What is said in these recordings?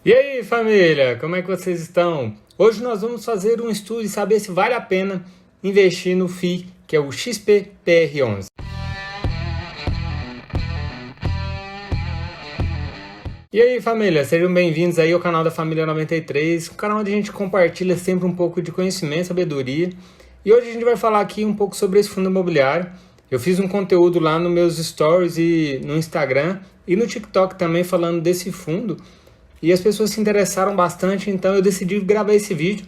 E aí, família, como é que vocês estão? Hoje nós vamos fazer um estudo e saber se vale a pena investir no FII, que é o XPPR11. E aí, família, sejam bem-vindos aí ao canal da Família 93, um canal onde a gente compartilha sempre um pouco de conhecimento, sabedoria. E hoje a gente vai falar aqui um pouco sobre esse fundo imobiliário. Eu fiz um conteúdo lá nos meus stories e no Instagram e no TikTok também falando desse fundo. E as pessoas se interessaram bastante, então eu decidi gravar esse vídeo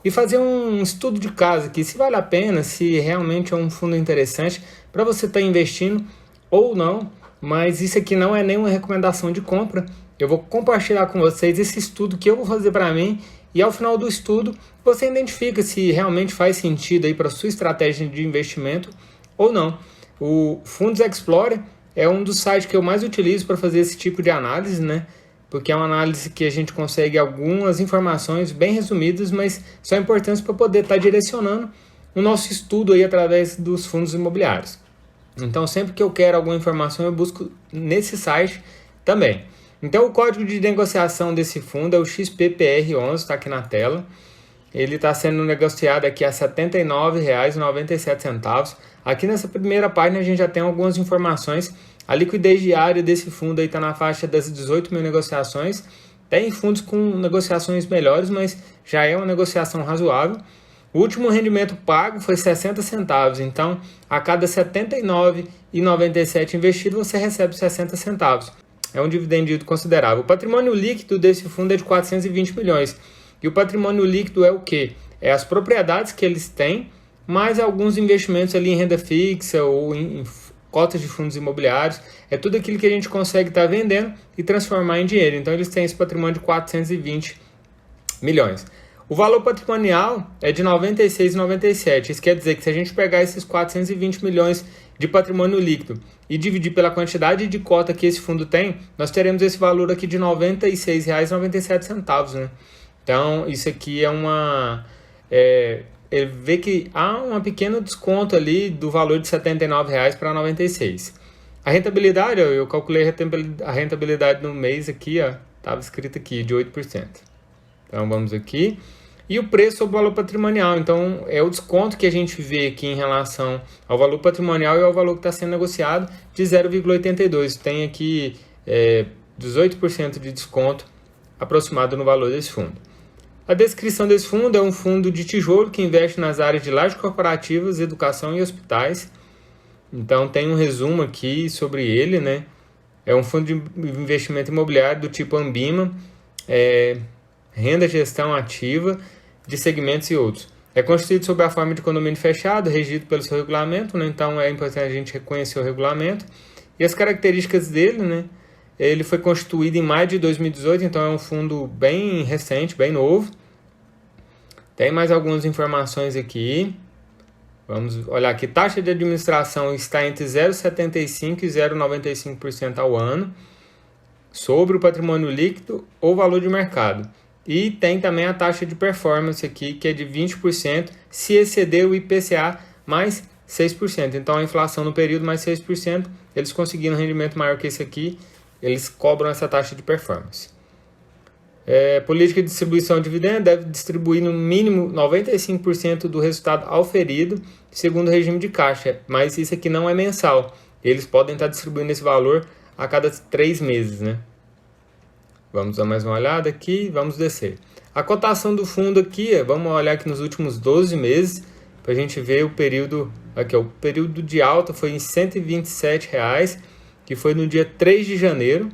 e fazer um estudo de caso aqui, se vale a pena, se realmente é um fundo interessante para você estar investindo ou não. Mas isso aqui não é nenhuma recomendação de compra. Eu vou compartilhar com vocês esse estudo que eu vou fazer para mim e ao final do estudo você identifica se realmente faz sentido aí para sua estratégia de investimento ou não. O Fundos Explorer é um dos sites que eu mais utilizo para fazer esse tipo de análise, né? Porque é uma análise que a gente consegue algumas informações bem resumidas, mas são importantes para poder estar direcionando o nosso estudo aí através dos fundos imobiliários. Então, sempre que eu quero alguma informação, eu busco nesse site também. Então, o código de negociação desse fundo é o XPPR11, está aqui na tela. Ele está sendo negociado aqui a R$ 79,97. Aqui nessa primeira página a gente já tem algumas informações. A liquidez diária desse fundo está na faixa das 18 mil negociações. Tem fundos com negociações melhores, mas já é uma negociação razoável. O último rendimento pago foi 60 centavos, então a cada R$ 79,97 investido você recebe 60 centavos. É um dividendo considerável. O patrimônio líquido desse fundo é de 420 milhões. E o patrimônio líquido é o quê? É as propriedades que eles têm, mais alguns investimentos ali em renda fixa ou em cotas de fundos imobiliários. É tudo aquilo que a gente consegue estar vendendo e transformar em dinheiro. Então eles têm esse patrimônio de 420 milhões. O valor patrimonial é de 96,97. Isso quer dizer que se a gente pegar esses 420 milhões de patrimônio líquido e dividir pela quantidade de cota que esse fundo tem, nós teremos esse valor aqui de R$ 96,97, né? Então, isso aqui é ele vê que há um pequeno desconto ali do valor de R$ 79,00 para 96. A rentabilidade, eu calculei a rentabilidade no mês aqui, estava escrito aqui, de 8%. Então, vamos aqui. E o preço sobre o valor patrimonial. Então, é o desconto que a gente vê aqui em relação ao valor patrimonial e ao valor que está sendo negociado de 0,82. Tem aqui 18% de desconto aproximado no valor desse fundo. A descrição desse fundo é um fundo de tijolo que investe nas áreas de lajes corporativas, educação e hospitais. Então, tem um resumo aqui sobre ele, né? É um fundo de investimento imobiliário do tipo Ambima, renda gestão ativa, de segmentos e outros. É constituído sob a forma de condomínio fechado, regido pelo seu regulamento, né? Então é importante a gente reconhecer o regulamento. E as características dele, né? Ele foi constituído em maio de 2018, então é um fundo bem recente, bem novo. Tem mais algumas informações aqui. Vamos olhar aqui. Taxa de administração está entre 0,75% e 0,95% ao ano sobre o patrimônio líquido ou valor de mercado. E tem também a taxa de performance aqui, que é de 20%, se exceder o IPCA mais 6%. Então, a inflação no período mais 6%, eles conseguiram um rendimento maior que esse aqui, eles cobram essa taxa de performance. Política de distribuição de dividendo deve distribuir no mínimo 95% do resultado auferido, segundo o regime de caixa. Mas isso aqui não é mensal. Eles podem estar distribuindo esse valor a cada 3 meses, né? Vamos dar mais uma olhada aqui, vamos descer. A cotação do fundo aqui, vamos olhar aqui nos últimos 12 meses, para a gente ver o período, aqui o período de alta foi em R$ 127,00, que foi no dia 3 de janeiro,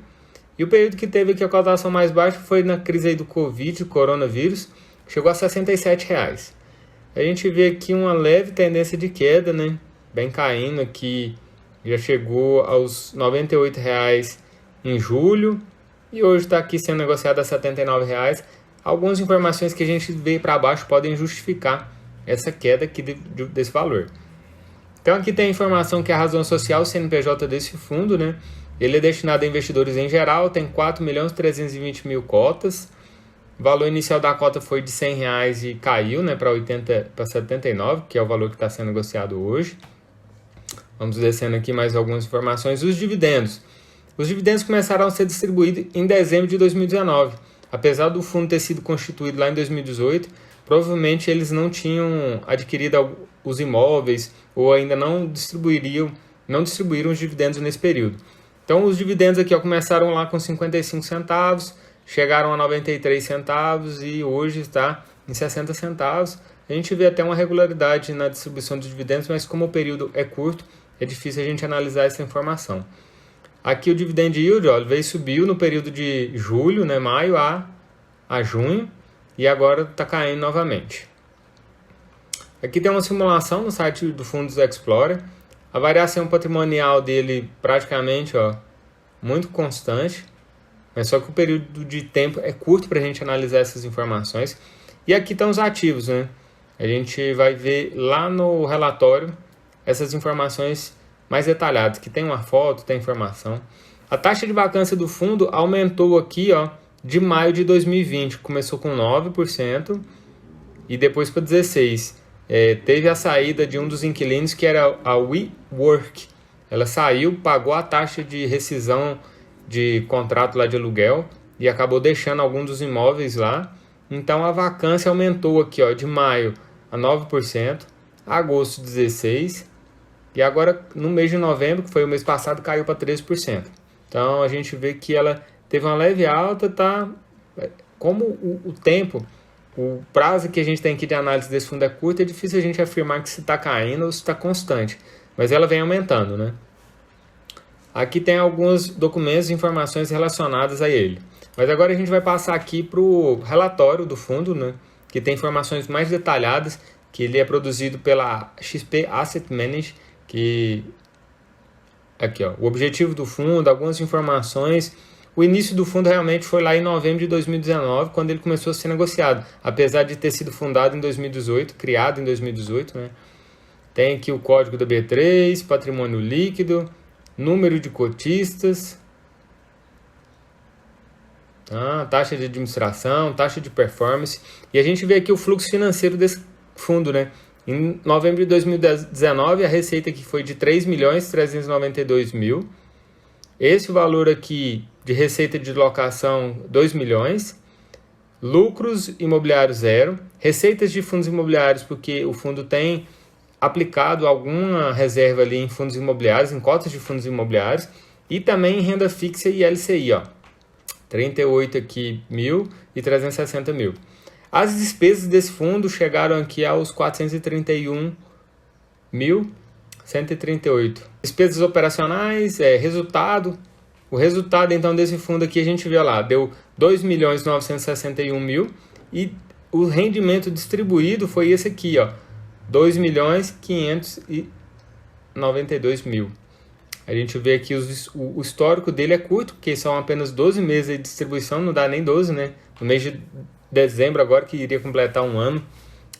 e o período que teve aqui a cotação mais baixa foi na crise aí do Covid, do coronavírus, chegou a R$ 67,00. A gente vê aqui uma leve tendência de queda, né? Bem caindo aqui, já chegou aos R$ 98,00 em julho, e hoje está aqui sendo negociado a R$ 79,00. Algumas informações que a gente vê para baixo podem justificar essa queda aqui desse valor. Então aqui tem a informação que a razão social, o CNPJ desse fundo, né? Ele é destinado a investidores em geral, tem 4.320.000 cotas. O valor inicial da cota foi de R$ 100,00 e caiu, né, para 79, que é o valor que está sendo negociado hoje. Vamos descendo aqui mais algumas informações. Os dividendos. Os dividendos começaram a ser distribuídos em dezembro de 2019. apesar do fundo ter sido constituído lá em 2018, provavelmente eles não tinham adquirido os imóveis ou ainda não distribuíram os dividendos nesse período. Então os dividendos aqui começaram lá com 55 centavos, chegaram a 93 centavos e hoje está em 60 centavos. A gente vê até uma regularidade na distribuição dos dividendos, mas como o período é curto, é difícil a gente analisar essa informação. Aqui o dividend yield subiu no período de julho, né, maio a junho, e agora está caindo novamente. Aqui tem uma simulação no site do Fundos Explorer. A variação patrimonial dele praticamente muito constante, mas só que o período de tempo é curto para a gente analisar essas informações. E aqui estão os ativos, né? A gente vai ver lá no relatório essas informações mais detalhadas, que tem uma foto, tem informação. A taxa de vacância do fundo aumentou aqui, de maio de 2020. Começou com 9% e depois para 16%. Teve a saída de um dos inquilinos, que era a WeWork. Ela saiu, pagou a taxa de rescisão de contrato lá de aluguel e acabou deixando alguns dos imóveis lá. Então a vacância aumentou aqui, de maio a 9%, agosto 16%, e agora no mês de novembro, que foi o mês passado, caiu para 13%. Então a gente vê que ela teve uma leve alta, tá? Como o tempo, o prazo que a gente tem aqui de análise desse fundo é curto, é difícil a gente afirmar que se está caindo ou se está constante, mas ela vem aumentando, né? Aqui tem alguns documentos e informações relacionadas a ele. Mas agora a gente vai passar aqui para o relatório do fundo, né, que tem informações mais detalhadas, que ele é produzido pela XP Asset Management, que aqui, o objetivo do fundo, algumas informações. O início do fundo realmente foi lá em novembro de 2019, quando ele começou a ser negociado, apesar de ter sido fundado em 2018, criado em 2018, né? Tem aqui o código da B3, patrimônio líquido, número de cotistas, taxa de administração, taxa de performance. E a gente vê aqui o fluxo financeiro desse fundo, né? Em novembro de 2019, a receita aqui foi de 3.392.000. Esse valor aqui de receita de locação, 2 milhões. Lucros imobiliários, 0. Receitas de fundos imobiliários, porque o fundo tem aplicado alguma reserva ali em fundos imobiliários, em cotas de fundos imobiliários, e também em renda fixa e LCI, 38 aqui mil e 360.000. As despesas desse fundo chegaram aqui aos 431.138. Despesas operacionais, resultado. O resultado então desse fundo aqui a gente vê lá, deu 2.961.000 e o rendimento distribuído foi esse aqui, 2.592.000. A gente vê aqui o histórico dele é curto, porque são apenas 12 meses de distribuição, não dá nem 12, né? No mês de dezembro agora, que iria completar um ano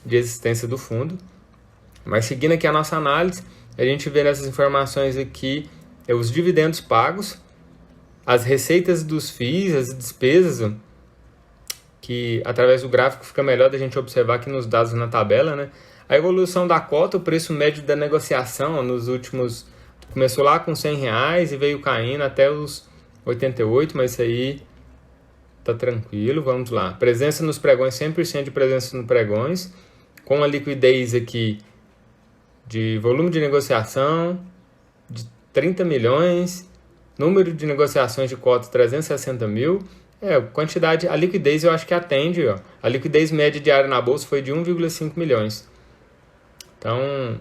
de existência do fundo. Mas seguindo aqui a nossa análise, a gente vê nessas informações aqui os dividendos pagos, as receitas dos FIIs, as despesas, que através do gráfico fica melhor da gente observar aqui nos dados na tabela, né? A evolução da cota, o preço médio da negociação nos últimos... Começou lá com R$100 e veio caindo até os 88, mas isso aí tá tranquilo. Vamos lá. Presença nos pregões, 100% de presença nos pregões, com a liquidez aqui de volume de negociação de 30 milhões, número de negociações de cotas 360.000. Quantidade, a liquidez eu acho que atende, A liquidez média diária na bolsa foi de 1,5 milhões. Então,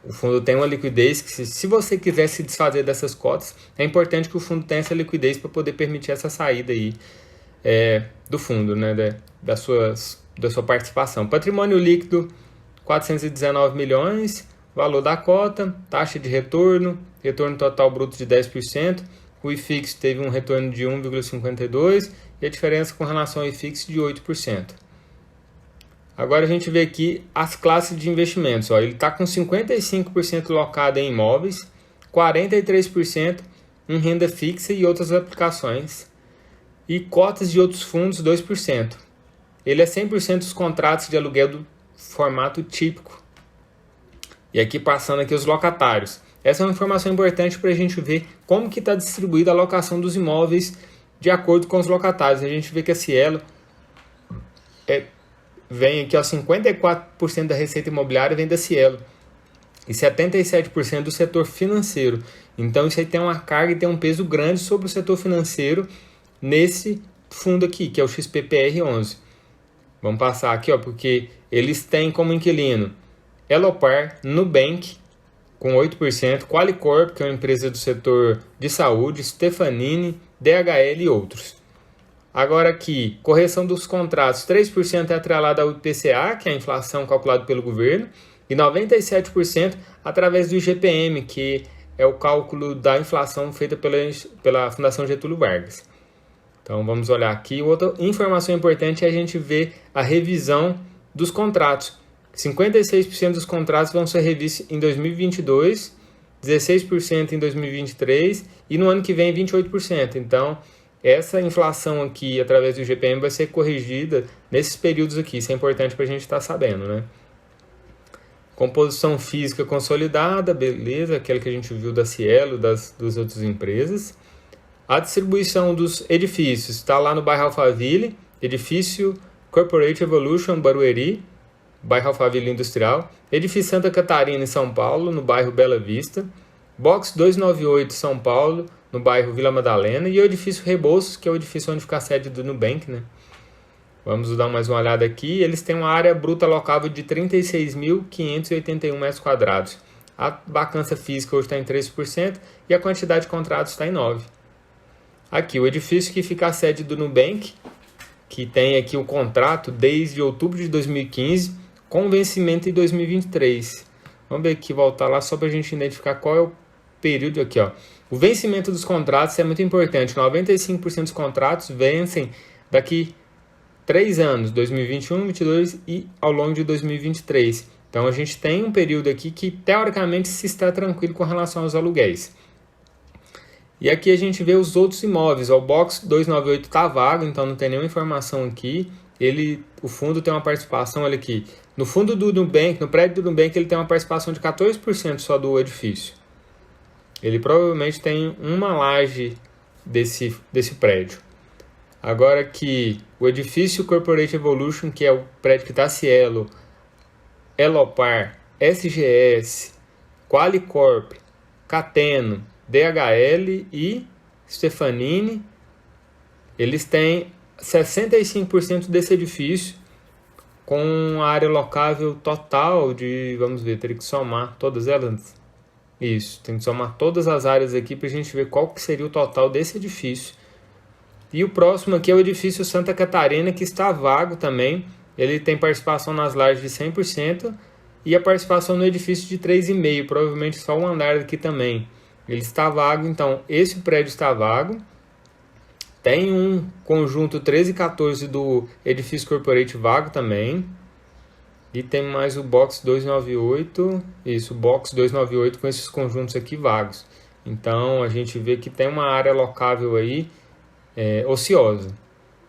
o fundo tem uma liquidez que, se você quiser se desfazer dessas cotas, é importante que o fundo tenha essa liquidez para poder permitir essa saída aí do fundo, né, da sua participação. Patrimônio líquido, 419 milhões, valor da cota, taxa de retorno total bruto de 10%, o IFIX teve um retorno de 1,52% e a diferença com relação ao IFIX de 8%. Agora a gente vê aqui as classes de investimentos. Ele está com 55% locado em imóveis, 43% em renda fixa e outras aplicações, e cotas de outros fundos 2%. Ele é 100% dos contratos de aluguel do formato típico. E aqui passando aqui os locatários. Essa é uma informação importante para a gente ver como que está distribuída a alocação dos imóveis de acordo com os locatários. A gente vê que a Cielo vem aqui, ó, 54% da receita imobiliária vem da Cielo e 77% do setor financeiro. Então isso aí tem uma carga e tem um peso grande sobre o setor financeiro nesse fundo aqui, que é o XPPR11. Vamos passar aqui, ó, porque eles têm como inquilino Elopar, Nubank, com 8%, Qualicorp, que é uma empresa do setor de saúde, Stefanini, DHL e outros. Agora aqui, correção dos contratos, 3% é atrelada ao IPCA, que é a inflação calculada pelo governo, e 97% através do IGPM, que é o cálculo da inflação feita pela Fundação Getúlio Vargas. Então vamos olhar aqui. Outra informação importante é a gente ver a revisão dos contratos. 56% dos contratos vão ser revistos em 2022, 16% em 2023 e no ano que vem 28%. Então essa inflação aqui através do IGPM vai ser corrigida nesses períodos aqui. Isso é importante para a gente estar sabendo, né? Composição física consolidada, beleza, aquela que a gente viu da Cielo, das outras empresas. A distribuição dos edifícios está lá no bairro Alphaville, edifício Corporate Evolution, Barueri, bairro Alphaville Industrial. Edifício Santa Catarina, em São Paulo, no bairro Bela Vista. Box 298, São Paulo, no bairro Vila Madalena. E o edifício Rebouças, que é o edifício onde fica a sede do Nubank, né? Vamos dar mais uma olhada aqui. Eles têm uma área bruta locável de 36.581 metros quadrados. A vacância física hoje está em 13% e a quantidade de contratos está em 9%. Aqui, o edifício que fica a sede do Nubank, que tem aqui o contrato desde outubro de 2015, com vencimento em 2023. Vamos ver aqui, voltar lá só para a gente identificar qual é o período aqui, ó. O vencimento dos contratos é muito importante. 95% dos contratos vencem daqui 3 anos, 2021, 2022 e ao longo de 2023. Então a gente tem um período aqui que teoricamente se está tranquilo com relação aos aluguéis. E aqui a gente vê os outros imóveis. O Box 298 está vago, então não tem nenhuma informação aqui. O fundo tem uma participação, olha aqui. No fundo do Nubank, no prédio do Nubank, ele tem uma participação de 14% só do edifício. Ele provavelmente tem uma laje desse prédio. Agora aqui, o edifício Corporate Evolution, que é o prédio que está Cielo, Elopar, SGS, Qualicorp, Cateno, DHL e Stefanini, eles têm 65% desse edifício com a área locável total de, vamos ver, teria que somar todas elas. Isso, tem que somar todas as áreas aqui para a gente ver qual que seria o total desse edifício. E o próximo aqui é o edifício Santa Catarina, que está vago também. Ele tem participação nas lajes de 100% e a participação no edifício de 3,5%, provavelmente só um andar aqui também. Ele está vago, então esse prédio está vago. Tem um conjunto 13 e 14 do edifício Corporate vago também. E tem mais o Box 298, isso, o Box 298 com esses conjuntos aqui vagos. Então a gente vê que tem uma área locável aí ociosa.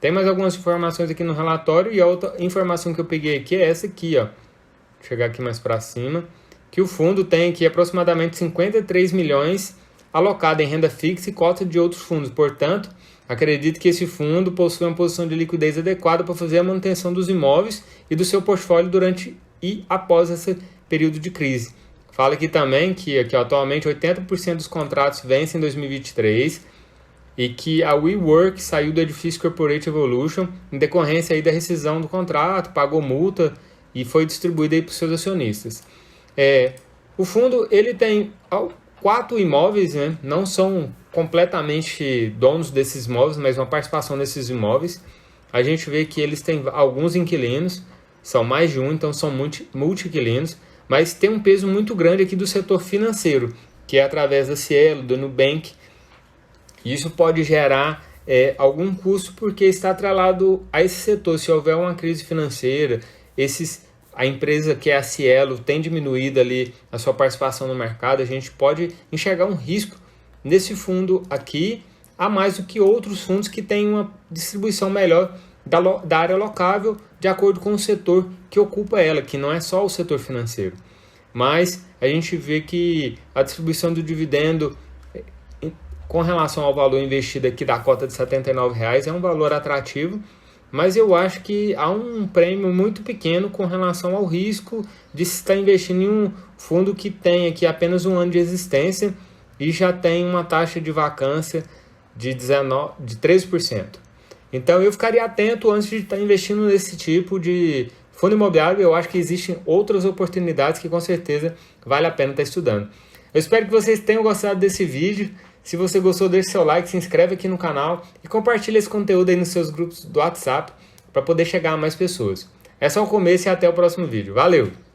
Tem mais algumas informações aqui no relatório e a outra informação que eu peguei aqui é essa aqui, ó. Vou chegar aqui mais para cima, que o fundo tem aqui aproximadamente 53 milhões alocado em renda fixa e cota de outros fundos. Portanto, acredito que esse fundo possui uma posição de liquidez adequada para fazer a manutenção dos imóveis e do seu portfólio durante e após esse período de crise. Fala aqui também que aqui, atualmente 80% dos contratos vencem em 2023 e que a WeWork saiu do edifício Corporate Evolution em decorrência aí da rescisão do contrato, pagou multa e foi distribuída aí para os seus acionistas. O fundo ele tem 4 imóveis, né? Não são completamente donos desses imóveis, mas uma participação nesses imóveis. A gente vê que eles têm alguns inquilinos, são mais de um, então são multi-inquilinos, mas tem um peso muito grande aqui do setor financeiro, que é através da Cielo, do Nubank. Isso pode gerar algum custo porque está atrelado a esse setor. Se houver uma crise financeira, a empresa que é a Cielo tem diminuído ali a sua participação no mercado, a gente pode enxergar um risco nesse fundo aqui, a mais do que outros fundos que têm uma distribuição melhor da área locável de acordo com o setor que ocupa ela, que não é só o setor financeiro. Mas a gente vê que a distribuição do dividendo com relação ao valor investido aqui da cota de R$ 79,00, é um valor atrativo, mas eu acho que há um prêmio muito pequeno com relação ao risco de se estar investindo em um fundo que tem aqui apenas um ano de existência e já tem uma taxa de vacância de 13%. Então eu ficaria atento antes de estar investindo nesse tipo de fundo imobiliário. Eu acho que existem outras oportunidades que com certeza vale a pena estar estudando. Eu espero que vocês tenham gostado desse vídeo. Se você gostou, deixe seu like, se inscreve aqui no canal e compartilhe esse conteúdo aí nos seus grupos do WhatsApp para poder chegar a mais pessoas. É só o começo e até o próximo vídeo. Valeu!